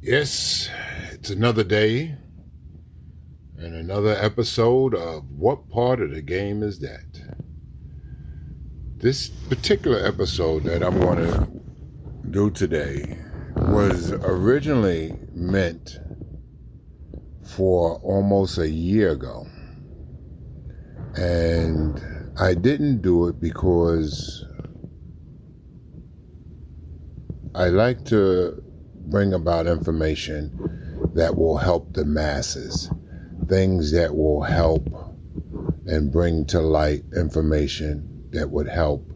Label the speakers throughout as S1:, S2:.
S1: Yes, it's another day and another episode of What Part of the Game Is That? This particular episode that I'm going to do today was originally meant for almost a year ago. And I didn't do it because I like to bring about information that will help the masses, things that will help and bring to light information that would help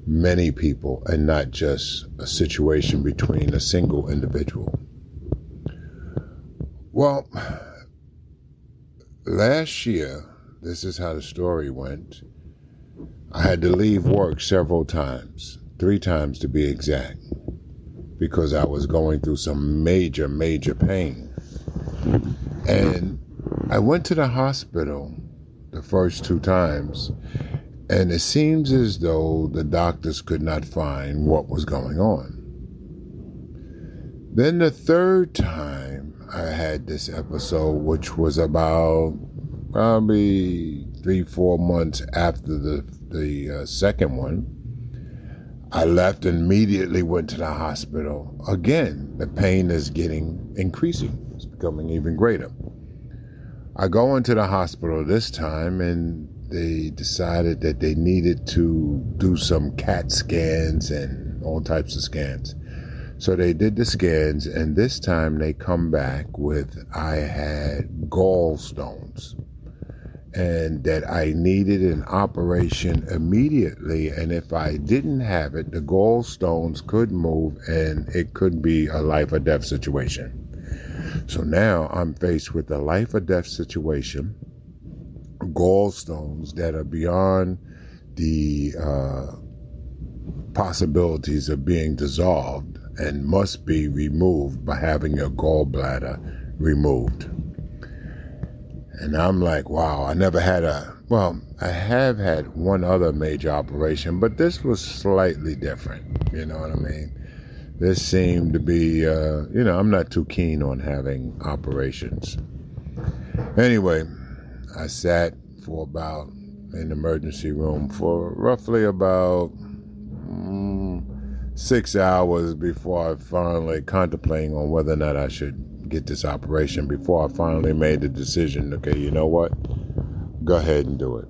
S1: many people and not just a situation between a single individual. Well, last year, this is how the story went. I had to leave work several times, 3 times to be exact, because I was going through some major pain. And I went to the hospital the first 2 times, and it seems as though the doctors could not find what was going on. Then the 3rd time I had this episode, which was about probably 3-4 months after the second one, I left and immediately went to the hospital. Again, the pain is increasing. It's becoming even greater. I go into the hospital this time, and they decided that they needed to do some CAT scans and all types of scans. So they did the scans, and this time they come back with I had gallstones and that I needed an operation immediately, and if I didn't have it, the gallstones could move and it could be a life or death situation. So now I'm faced with a life or death situation, gallstones that are beyond the possibilities of being dissolved and must be removed by having your gallbladder removed. And I'm like, wow, I have had one other major operation, but this was slightly different, you know what I mean? This seemed to be, I'm not too keen on having operations. Anyway, I sat in the emergency room for roughly about 6 hours before I finally contemplating on whether or not I should get this operation, before I finally made the decision, okay, you know what? Go ahead and do it.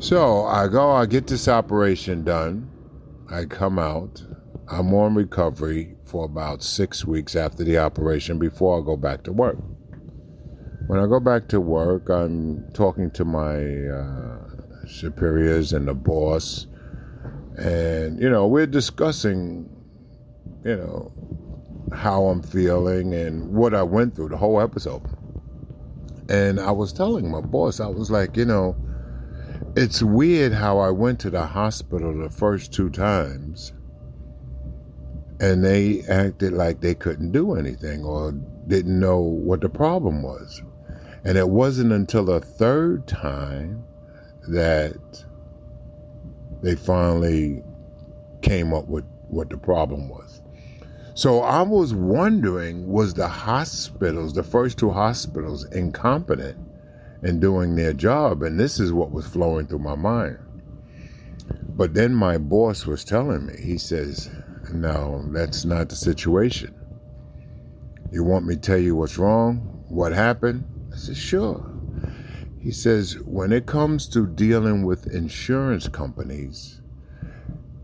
S1: So I get this operation done. I come out. I'm on recovery for about 6 weeks after the operation before I go back to work. When I go back to work, I'm talking to my superiors and the boss, and, we're discussing, how I'm feeling and what I went through the whole episode. And I was telling my boss, I was like, it's weird how I went to the hospital the first 2 times and they acted like they couldn't do anything or didn't know what the problem was. And it wasn't until the 3rd time that they finally came up with what the problem was. So I was wondering, was the first 2 hospitals, incompetent in doing their job? And this is what was flowing through my mind. But then my boss was telling me, he says, no, that's not the situation. You want me to tell you what's wrong? What happened? I said, sure. He says, when it comes to dealing with insurance companies,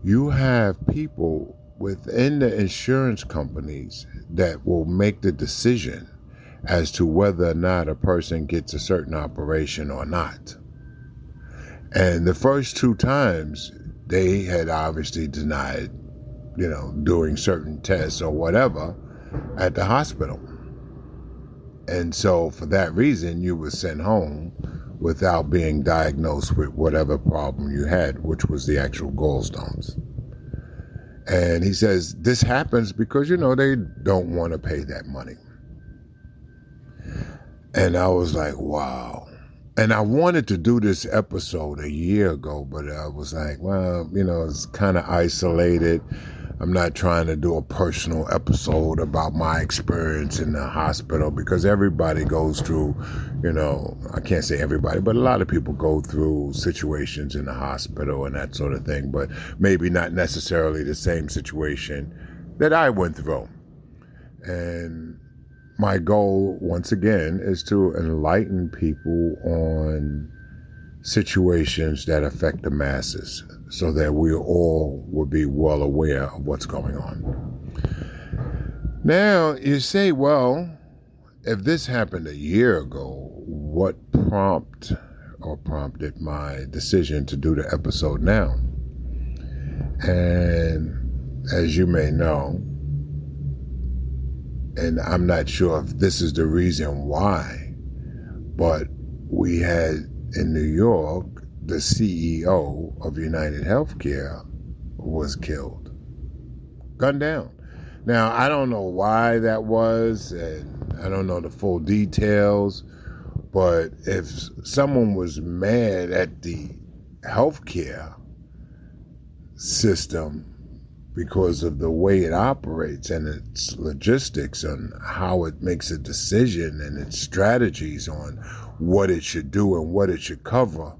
S1: you have people within the insurance companies that will make the decision as to whether or not a person gets a certain operation or not. And the first 2 times, they had obviously denied, doing certain tests or whatever at the hospital. And so for that reason, you were sent home without being diagnosed with whatever problem you had, which was the actual gallstones. And he says, this happens because, they don't want to pay that money. And I was like, wow. And I wanted to do this episode a year ago, but I was like, well, it's kind of isolated. I'm not trying to do a personal episode about my experience in the hospital, because everybody goes through, I can't say everybody, but a lot of people go through situations in the hospital and that sort of thing, but maybe not necessarily the same situation that I went through. And my goal, once again, is to enlighten people on situations that affect the masses, so that we all will be well aware of what's going on. Now, you say, well, if this happened a year ago, what prompted my decision to do the episode now? And as you may know, and I'm not sure if this is the reason why, but we had in New York, the CEO of UnitedHealthcare was killed, gunned down. Now, I don't know why that was, and I don't know the full details, but if someone was mad at the healthcare system because of the way it operates and its logistics and how it makes a decision and its strategies on what it should do and what it should cover,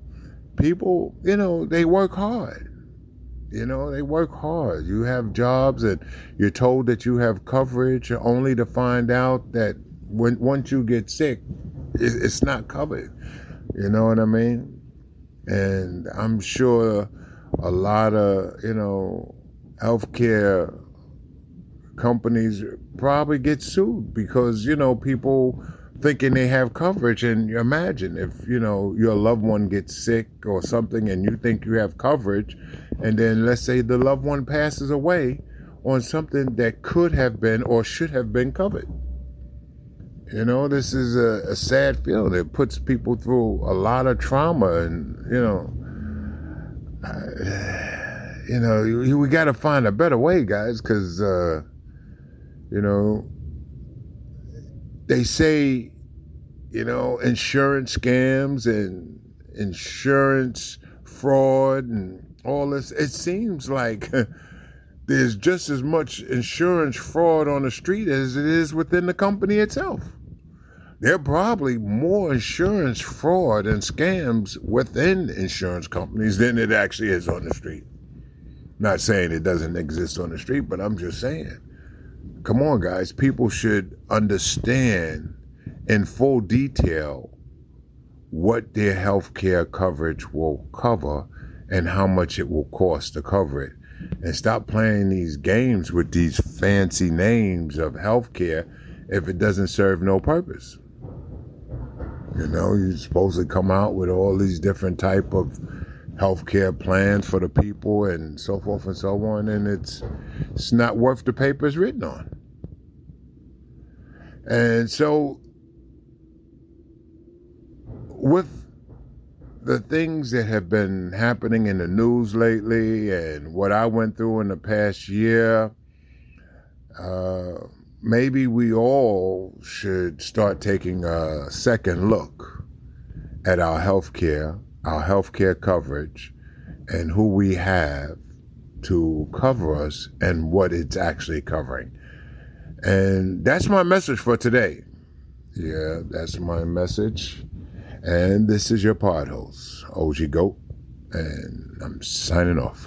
S1: people, they work hard. They work hard. You have jobs and you're told that you have coverage, only to find out that once you get sick, it's not covered. You know what I mean? And I'm sure a lot of, healthcare companies probably get sued because, people thinking they have coverage. And you imagine if, your loved one gets sick or something and you think you have coverage, and then let's say the loved one passes away on something that could have been or should have been covered. This is a sad feeling. It puts people through a lot of trauma, and, we got to find a better way, guys, because, they say, insurance scams and insurance fraud and all this. It seems like there's just as much insurance fraud on the street as it is within the company itself. There are probably more insurance fraud and scams within insurance companies than it actually is on the street. Not saying it doesn't exist on the street, but I'm just saying, come on, guys. People should understand in full detail what their health care coverage will cover and how much it will cost to cover it. And stop playing these games with these fancy names of health care if it doesn't serve no purpose. You're supposed to come out with all these different type of healthcare plans for the people and so forth and so on, and it's not worth the paper it's written on. And so, with the things that have been happening in the news lately and what I went through in the past year, maybe we all should start taking a second look at our healthcare coverage, and who we have to cover us and what it's actually covering. And that's my message for today. Yeah, that's my message. And this is your pod host, OG Goat, and I'm signing off.